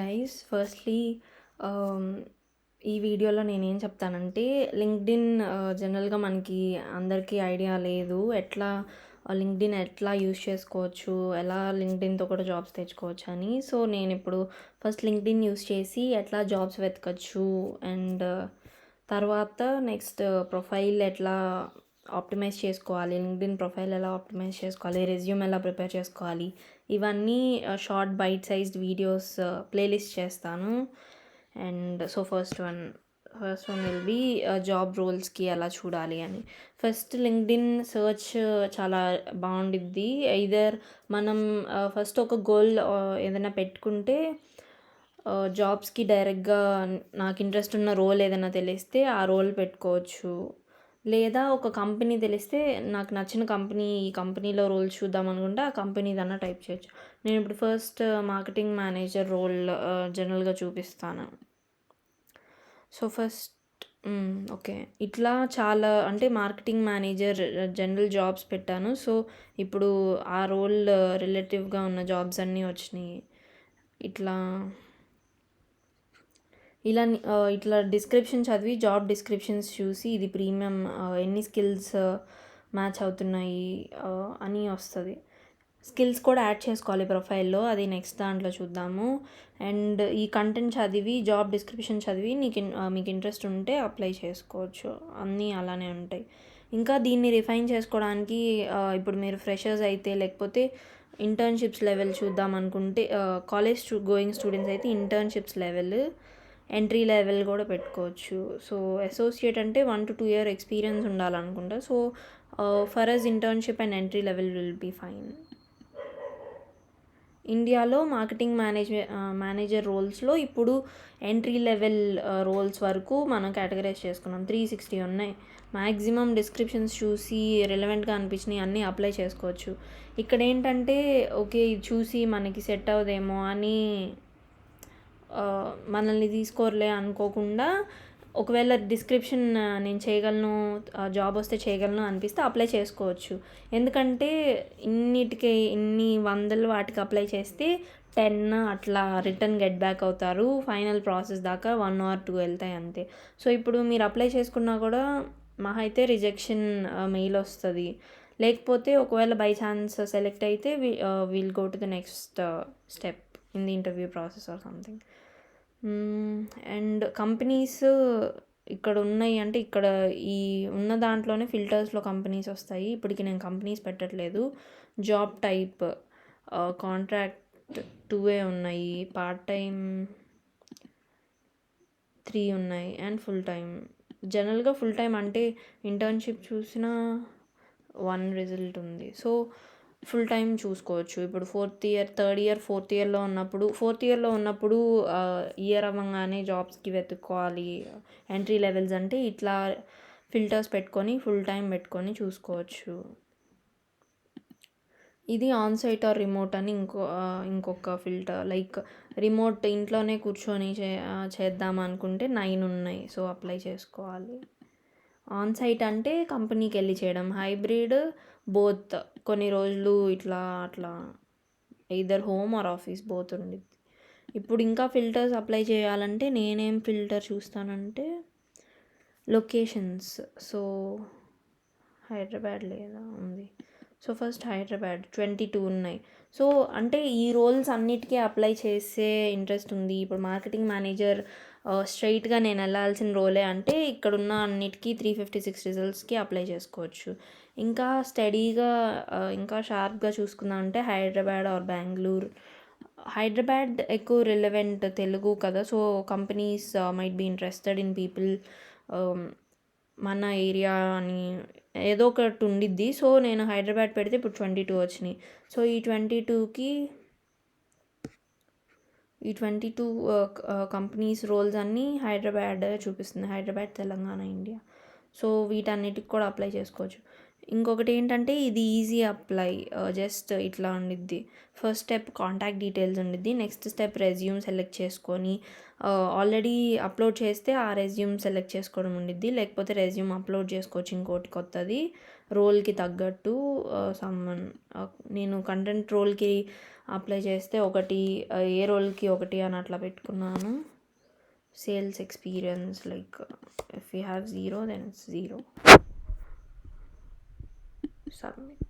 Guys firstly ఈ వీడియోలో నేనేం చెప్తానంటే లింక్డ్ఇన్ జనరల్గా మనకి అందరికీ ఐడియా లేదు ఎట్లా లింక్డ్ఇన్ ఎట్లా యూస్ చేసుకోవచ్చు, ఎలా లింక్డ్ఇన్తో కూడా జాబ్స్ తెచ్చుకోవచ్చు అని. సో నేను ఇప్పుడు ఫస్ట్ లింక్డ్ఇన్ యూస్ చేసి ఎట్లా జాబ్స్ వెతకచ్చు అండ్ తర్వాత నెక్స్ట్ ప్రొఫైల్ ఎట్లా ఆప్టిమైజ్ చేసుకోవాలి, లింక్డ్ఇన్ ప్రొఫైల్ ఎలా ఆప్టిమైజ్ చేసుకోవాలి, రెజ్యూమ్ ఎలా ప్రిపేర్ చేసుకోవాలి, ఇవన్నీ short bite sized videos playlist చేస్తాను. And so first one will be job రోల్స్కి ఎలా చూడాలి అని. ఫస్ట్ లింక్డ్ఇన్ సర్చ్ చాలా బాగుండిద్ది. ఐదర్ మనం ఫస్ట్ ఒక గోల్ ఏదైనా పెట్టుకుంటే జాబ్స్కి డైరెక్ట్గా నాకు ఇంట్రెస్ట్ ఉన్న రోల్ ఏదైనా తెలిస్తే ఆ రోల్ పెట్టుకోవచ్చు, లేదా ఒక కంపెనీ తెలిస్తే నాకు నచ్చిన కంపెనీ, ఈ కంపెనీలో రోల్ చూద్దాం అనుకుంటే ఆ కంపెనీదన్నా టైప్ చేయొచ్చు. నేను ఇప్పుడు ఫస్ట్ మార్కెటింగ్ మేనేజర్ రోల్ జనరల్గా చూపిస్తాను. సో ఫస్ట్ ఓకే, ఇట్లా చాలా అంటే మార్కెటింగ్ మేనేజర్ జనరల్ జాబ్స్ పెట్టాను. సో ఇప్పుడు ఆ రోల్ రిలేటివ్గా ఉన్న జాబ్స్ అన్నీ వచ్చినాయి. ఇట్లా డిస్క్రిప్షన్ చదివి జాబ్ డిస్క్రిప్షన్స్ చూసి ఇది ప్రీమియం ఎన్ని స్కిల్స్ మ్యాచ్ అవుతున్నాయి అని వస్తుంది. స్కిల్స్ కూడా యాడ్ చేసుకోవాలి ప్రొఫైల్లో, అది నెక్స్ట్ దాంట్లో చూద్దాము. అండ్ ఈ కంటెంట్ చదివి జాబ్ డిస్క్రిప్షన్ చదివి మీకు ఇంట్రెస్ట్ ఉంటే అప్లై చేసుకోవచ్చు. అన్నీ అలానే ఉంటాయి. ఇంకా దీన్ని రిఫైన్ చేసుకోవడానికి ఇప్పుడు మీరు ఫ్రెషర్స్ అయితే, లేకపోతే ఇంటర్న్షిప్స్ లెవెల్ చూద్దాం అనుకుంటే, కాలేజ్ గోయింగ్ స్టూడెంట్స్ అయితే ఇంటర్న్షిప్స్ లెవెల్, ఎంట్రీ లెవెల్ కూడా పెట్టుకోవచ్చు. సో అసోసియేట్ అంటే 1 to 2 year ఎక్స్పీరియన్స్ ఉండాలనుకుంటా. So for us internship and entry level will be fine. ఇండియాలో మార్కెటింగ్ మేనేజర్ రోల్స్లో ఇప్పుడు ఎంట్రీ లెవెల్ రోల్స్ వరకు మనం కేటగరైజ్ చేసుకున్నాం. 360 ఉన్నాయి. మ్యాక్సిమం డిస్క్రిప్షన్స్ చూసి రిలవెంట్గా అనిపించినవి అన్నీ అప్లై చేసుకోవచ్చు. ఇక్కడ ఏంటంటే ఓకే ఇది చూసి మనకి సెట్ అవ్వదేమో అని మనల్ని తీసుకోరులే అనుకోకుండా, ఒకవేళ డిస్క్రిప్షన్ నేను చేయగలను, జాబ్ వస్తే చేయగలను అనిపిస్తే అప్లై చేసుకోవచ్చు. ఎందుకంటే ఇన్ని వందలు వాటికి అప్లై చేస్తే 10 అట్లా రిటర్న్ గెట్ బ్యాక్ అవుతారు. ఫైనల్ ప్రాసెస్ దాకా 1 or 2 వెళ్తాయి అంతే. సో ఇప్పుడు మీరు అప్లై చేసుకున్నా కూడా మహా అయితే రిజెక్షన్ మెయిల్ వస్తుంది. లేకపోతే ఒకవేళ బై ఛాన్స్ సెలెక్ట్ అయితే will go to the next step in the interview process or something. And companies ఇక్కడ ఉన్నాయి అంటే ఇక్కడ ఈ ఉన్న దాంట్లోనే ఫిల్టర్స్లో కంపెనీస్ వస్తాయి. ఇప్పటికి నేను కంపెనీస్ పెట్టట్లేదు. జాబ్ టైప్ కాంట్రాక్ట్ 2 ఉన్నాయి, పార్ట్ టైం 3 ఉన్నాయి అండ్ ఫుల్ టైం. జనరల్గా ఫుల్ టైం అంటే ఇంటర్న్షిప్ చూసిన 1 రిజల్ట్ ఉంది. సో ఫుల్ టైం చూసుకోవచ్చు. ఇప్పుడు థర్డ్ ఇయర్ ఫోర్త్ ఇయర్లో ఉన్నప్పుడు ఇయర్ అవ్వగానే జాబ్స్కి వెతుక్కోవాలి. ఎంట్రీ లెవెల్స్ అంటే ఇట్లా ఫిల్టర్స్ పెట్టుకొని ఫుల్ టైం పెట్టుకొని చూసుకోవచ్చు. ఇది ఆన్ సైట్ ఆర్ రిమోట్ అని ఇంకొక ఫిల్టర్. లైక్ రిమోట్ ఇంట్లోనే కూర్చొని చేద్దాం అనుకుంటే 9 ఉన్నాయి. సో అప్లై చేసుకోవాలి. ఆన్ సైట్ అంటే కంపెనీకి వెళ్ళి చేయడం. హైబ్రిడ్ బోత్, కొన్ని రోజులు అట్లా either home or office both ఉండిద్ది. ఇప్పుడు ఇంకా ఫిల్టర్స్ అప్లై చేయాలంటే నేనేం ఫిల్టర్ చూస్తానంటే లొకేషన్స్. సో హైదరాబాద్ లేదా ఉంది. సో ఫస్ట్ హైదరాబాద్ 22 ఉన్నాయి. సో అంటే ఈ రోల్స్ అన్నిటికీ అప్లై చేసే ఇంట్రెస్ట్ ఉంది. ఇప్పుడు మార్కెటింగ్ మేనేజర్ స్ట్రైట్గా నేను వెళ్ళాల్సిన రోలే అంటే ఇక్కడున్న అన్నిటికీ 356 రిజల్ట్స్కి అప్లై చేసుకోవచ్చు. ఇంకా స్టడీగా ఇంకా షార్ప్గా చూసుకుందాం అంటే హైదరాబాద్ ఆర్ బెంగళూరు. హైదరాబాద్ ఎక్కువ రిలవెంట్, తెలుగు కదా. So companies might be interested in people మన ఏరియా అని ఏదో ఒకటి ఉండిద్ది. సో నేను హైదరాబాద్ పెడితే ఇప్పుడు 22 వచ్చినాయి. సో ఈ 22 కంపెనీస్ రోల్స్ అన్నీ హైదరాబాద్ చూపిస్తుంది. హైదరాబాద్, తెలంగాణ, ఇండియా. సో వీటన్నిటికి కూడా అప్లై చేసుకోవచ్చు. ఇంకొకటి ఏంటంటే ఇది ఈజీ అప్లై, జస్ట్ ఇట్లా ఉండిద్ది. ఫస్ట్ స్టెప్ కాంటాక్ట్ డీటెయిల్స్ ఉండిద్ది. నెక్స్ట్ స్టెప్ రెజ్యూమ్ సెలెక్ట్ చేసుకొని ఆల్రెడీ అప్లోడ్ చేస్తే ఆ రెజ్యూమ్ సెలెక్ట్ చేసుకోవడం ఉండిద్ది. లేకపోతే రెజ్యూమ్ అప్లోడ్ చేసుకోవచ్చు ఇంకోటి కొత్తది రోల్కి తగ్గట్టు. నేను కంటెంట్ రోల్కి అప్లై చేస్తే ఒకటి ఏ రోల్కి ఒకటి అని అట్లా పెట్టుకున్నాను. Sales experience like if you have 0 then it's 0. Submit.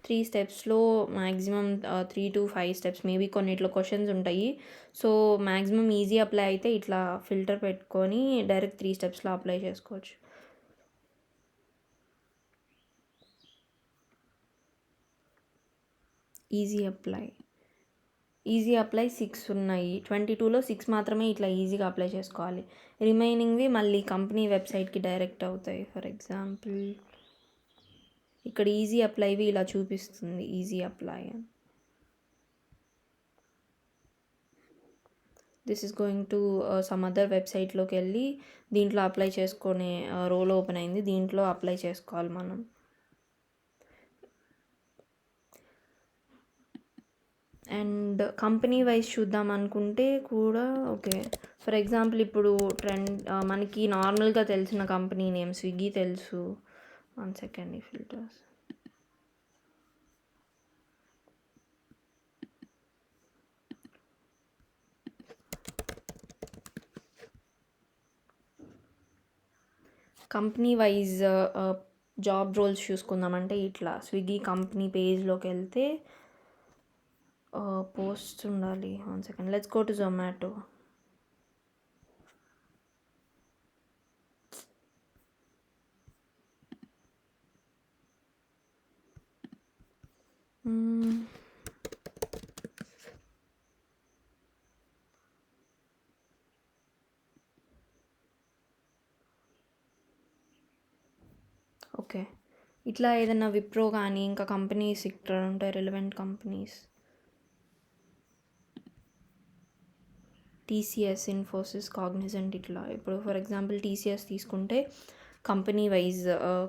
3 స్టెప్స్లో మ్యాక్సిమం 3 to 5 స్టెప్స్ మేబీ కొన్నిట్లో క్వశ్చన్స్ ఉంటాయి. సో మ్యాక్సిమం ఈజీ అప్లై అయితే ఇట్లా ఫిల్టర్ పెట్టుకొని డైరెక్ట్ 3 స్టెప్స్లో అప్లై చేసుకోవచ్చు. ఈజీ అప్లై 6 ఉన్నాయి. 22లో 6 మాత్రమే ఇట్లా ఈజీగా అప్లై చేసుకోవాలి. రిమైనింగ్వి మళ్ళీ కంపెనీ వెబ్సైట్కి డైరెక్ట్ అవుతాయి. ఫర్ ఎగ్జాంపుల్ ఇక్కడ ఈజీ అప్లైవి ఇలా చూపిస్తుంది, ఈజీ అప్లై అని. This is going to some other వెబ్సైట్లోకి వెళ్ళి దీంట్లో అప్లై చేసుకునే రోల్ ఓపెన్ అయింది, దీంట్లో అప్లై చేసుకోవాలి మనం. అండ్ కంపెనీ వైజ్ చూద్దాం అనుకుంటే కూడా ఓకే. ఫర్ ఎగ్జాంపుల్ ఇప్పుడు మనకి నార్మల్గా తెలిసిన కంపెనీ నేమ్ స్విగ్గీ తెలుసు. 1 సెకండ్, ఈ filters. Company wise job roles చూసుకుందామంటే ఇట్లా స్విగ్గీ కంపెనీ పేజ్లోకి వెళ్తే పోస్ట్ ఉండాలి. 1 second, let's go to Zomato. Okay, ఇట్లా ఏదైనా విప్రో కానీ ఇంకా కంపెనీస్ ఇక్కడ ఉంటాయి, relevant companies. TCS, Infosys, Cognizant. ఇట్లా ఇప్పుడు ఫర్ ఎగ్జాంపుల్ టీసీఎస్ తీసుకుంటే కంపెనీ వైజ్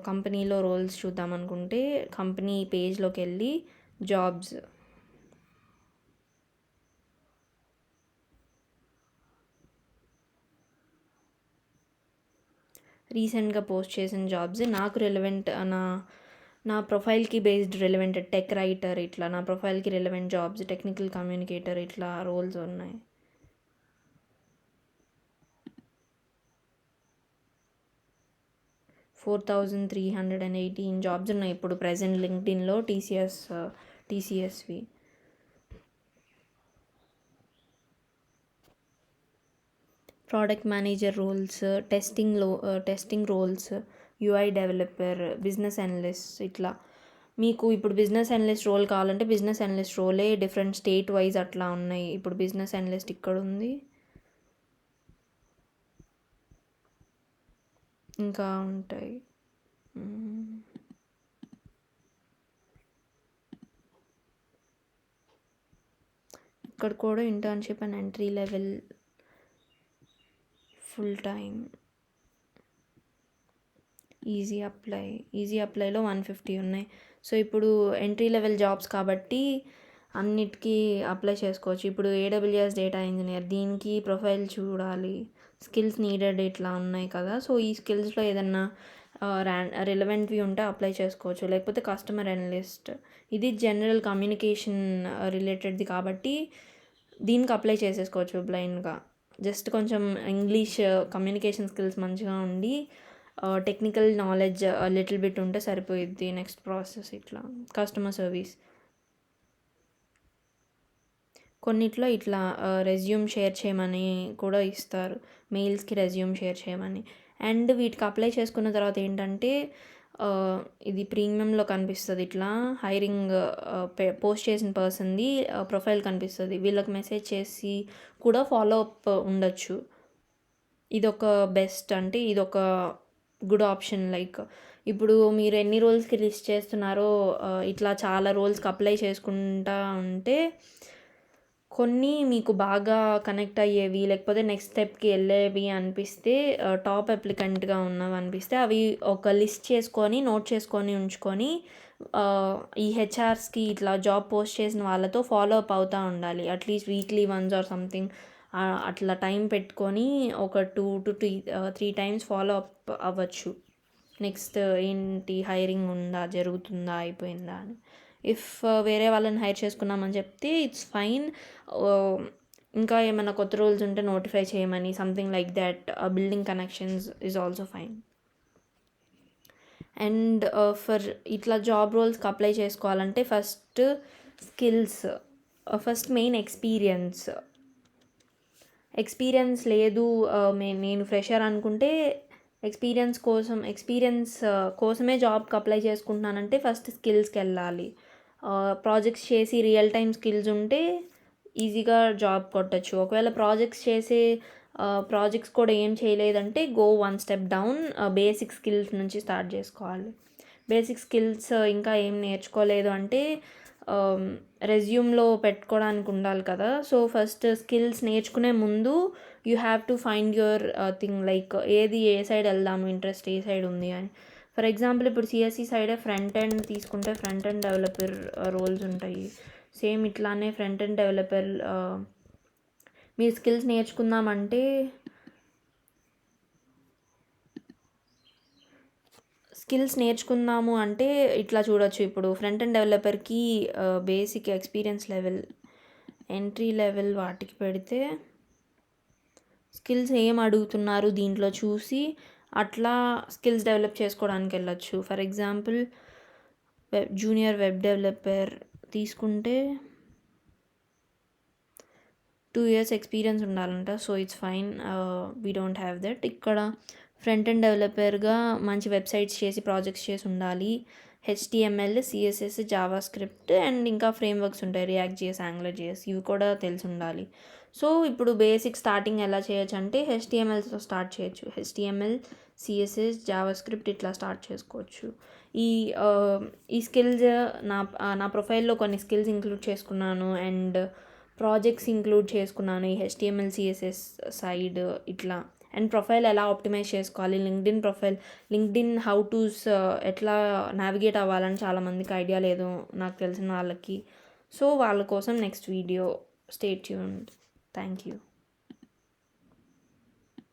కంపెనీలో రోల్స్ చూద్దాం అనుకుంటే కంపెనీ పేజ్లోకి వెళ్ళి జాబ్స్, రీసెంట్గా పోస్ట్ చేసిన జాబ్స్ నాకు రిలవెంట్, నా ప్రొఫైల్కి బేస్డ్ రిలవెంట్ టెక్ రైటర్, ఇట్లా నా ప్రొఫైల్కి రిలవెంట్ జాబ్స్, టెక్నికల్ కమ్యూనికేటర్, ఇట్లా రోల్స్ ఉన్నాయి. ఫోర్ 4,318 జాబ్స్ ఉన్నాయి ఇప్పుడు ప్రజెంట్ లింక్డ్ఇన్లో టీసీఎస్వి. Product manager roles, testing roles, UI developer, business analyst. ఇట్లా మీకు ఇప్పుడు బిజినెస్ అనలిస్ట్ రోల్ కావాలంటే బిజినెస్ అనలిస్ట్ రోలే డిఫరెంట్ స్టేట్ వైజ్ అట్లా ఉన్నాయి. ఇప్పుడు బిజినెస్ అనలిస్ట్ ఇక్కడ ఉంది, ఇంకా ఉంటాయి. ఇక్కడ కూడా internship and entry level, full time, easy అప్లైలో 150 ఉన్నాయి. సో ఇప్పుడు ఎంట్రీ లెవెల్ జాబ్స్ కాబట్టి అన్నిటికీ అప్లై చేసుకోవచ్చు. ఇప్పుడు ఏడబ్ల్యూఎస్ డేటా ఇంజనీర్, దీనికి ప్రొఫైల్ చూడాలి, స్కిల్స్ నీడెడ్ ఇట్లా ఉన్నాయి కదా. సో ఈ స్కిల్స్లో ఏదన్నా రిలవెంట్వి ఉంటే అప్లై చేసుకోవచ్చు. లేకపోతే కస్టమర్ అనలిస్ట్, ఇది జనరల్ కమ్యూనికేషన్ రిలేటెడ్ది కాబట్టి దీనికి అప్లై చేసేసుకోవచ్చు బ్లైండ్గా. జస్ట్ కొంచెం ఇంగ్లీష్ కమ్యూనికేషన్ స్కిల్స్ మంచిగా ఉండి టెక్నికల్ నాలెడ్జ్ లిటిల్ బిట్ ఉంటే సరిపోయిద్ది. నెక్స్ట్ ప్రాసెస్ ఇట్లా కస్టమర్ సర్వీస్. కొన్నిట్లో ఇట్లా రెజ్యూమ్ షేర్ చేయమని కూడా ఇస్తారు, మెయిల్స్కి రెజ్యూమ్ షేర్ చేయమని. అండ్ వీటికి అప్లై చేసుకున్న తర్వాత ఏంటంటే ఇది ప్రీమియంలో కనిపిస్తుంది, ఇట్లా హైరింగ్ పోస్ట్ చేసిన పర్సన్ది ప్రొఫైల్ కనిపిస్తుంది. వీళ్ళకి మెసేజ్ చేసి కూడా ఫాలో అప్ ఉండొచ్చు. ఇదొక బెస్ట్, అంటే ఇదొక గుడ్ ఆప్షన్. లైక్ ఇప్పుడు మీరు ఎన్ని రోల్స్కి లిస్ట్ చేస్తున్నారో ఇట్లా చాలా రోల్స్కి అప్లై చేసుకుంటా ఉంటే కొన్ని మీకు బాగా కనెక్ట్ అయ్యేవి లేకపోతే నెక్స్ట్ స్టెప్కి వెళ్ళేవి అనిపిస్తే, టాప్ అప్లికెంట్గా ఉన్నవి అనిపిస్తే అవి ఒక లిస్ట్ చేసుకొని నోట్ చేసుకొని ఉంచుకొని ఈ హెచ్ఆర్స్కి ఇట్లా జాబ్ పోస్ట్ చేసిన వాళ్ళతో ఫాలో అప్ అవుతూ ఉండాలి. At least weekly once or something అట్లా టైం పెట్టుకొని ఒక 2 to 3 టైమ్స్ ఫాలో అప్ అవ్వచ్చు. నెక్స్ట్ ఏంటి, హైరింగ్ ఉందా, జరుగుతుందా, అయిపోయిందా అని. ఇఫ్ వేరే వాళ్ళని హైర్ చేసుకున్నామని చెప్తే ఇట్స్ ఫైన్. ఇంకా ఏమైనా కొత్త రూల్స్ ఉంటే నోటిఫై చేయమని, something like that. Building connections is also fine. And for ఇట్లా జాబ్ రోల్స్కి అప్లై చేసుకోవాలంటే first skills, first main experience లేదు, నేను ఫ్రెషర్ అనుకుంటే ఎక్స్పీరియన్స్ కోసమే జాబ్కి అప్లై చేసుకుంటున్నానంటే ఫస్ట్ స్కిల్స్కి వెళ్ళాలి. ప్రాజెక్ట్స్ చేసి రియల్ టైమ్ స్కిల్స్ ఉంటే ఈజీగా జాబ్ కొట్టచ్చు. ఒకవేళ ప్రాజెక్ట్స్ కూడా ఏం చేయలేదంటే go one step down, basic skills నుంచి స్టార్ట్ చేసుకోవాలి. బేసిక్ స్కిల్స్ ఇంకా ఏం నేర్చుకోలేదు అంటే రెజ్యూమ్లో పెట్టుకోవడానికి ఉండాలి కదా. సో ఫస్ట్ స్కిల్స్ నేర్చుకునే ముందు you have to find your thing, like ఏ సైడ్ వెళ్దాము, ఇంట్రెస్ట్ ఏ సైడ్ ఉంది అని. ఫర్ ఎగ్జాంపుల్ ఇప్పుడు సిఎస్సి సైడే ఫ్రంట్ ఎండ్ తీసుకుంటే ఫ్రంట్ ఎండ్ డెవలపర్ రోల్స్ ఉంటాయి. సేమ్ ఇట్లానే ఫ్రంట్ ఎండ్ డెవలపర్ మీరు స్కిల్స్ నేర్చుకుందామంటే నేర్చుకుందాము అంటే ఇట్లా చూడొచ్చు. ఇప్పుడు ఫ్రంట్ ఎండ్ డెవలపర్కి basic experience level, entry level వాటికి పెడితే స్కిల్స్ ఏం అడుగుతున్నారు దీంట్లో చూసి అట్లా స్కిల్స్ డెవలప్ చేసుకోవడానికి వెళ్ళొచ్చు. For example junior web developer తీసుకుంటే 2 years ఎక్స్పీరియన్స్ ఉండాలంట. So it's fine, we don't have that. ఇక్కడ ఫ్రంట్ ఎండ్ డెవలపర్గా మంచి వెబ్సైట్స్ చేసి ప్రాజెక్ట్స్ చేసి ఉండాలి. HTML, CSS, Java script and ఇంకా ఫ్రేమ్వర్క్స్ ఉంటాయి, రియాక్ట్ జేఎస్, యాంగులర్ జేఎస్, ఇవి కూడా తెలిసి ఉండాలి. సో ఇప్పుడు బేసిక్ స్టార్టింగ్ ఎలా చేయొచ్చు అంటే హెచ్టిఎంఎల్తో స్టార్ట్ చేయొచ్చు. హెచ్టిఎంఎల్, సిఎస్ఎస్, జావా స్క్రిప్ట్ ఇట్లా స్టార్ట్ చేసుకోవచ్చు. ఈ స్కిల్స్ నా ప్రొఫైల్లో కొన్ని స్కిల్స్ ఇంక్లూడ్ చేసుకున్నాను అండ్ ప్రాజెక్ట్స్ ఇంక్లూడ్ చేసుకున్నాను ఈ హెచ్టిఎంఎల్, సిఎస్ఎస్ సైడ్ ఇట్లా. అండ్ ప్రొఫైల్ ఎలా ఆప్టిమైజ్ చేసుకోవాలి, లింక్డ్ఇన్ హౌ టుస్ ఎట్లా నావిగేట్ అవ్వాలని చాలామందికి ఐడియా లేదు నాకు తెలిసిన వాళ్ళకి. సో వాళ్ళ కోసం next video, stay tuned. Thank you.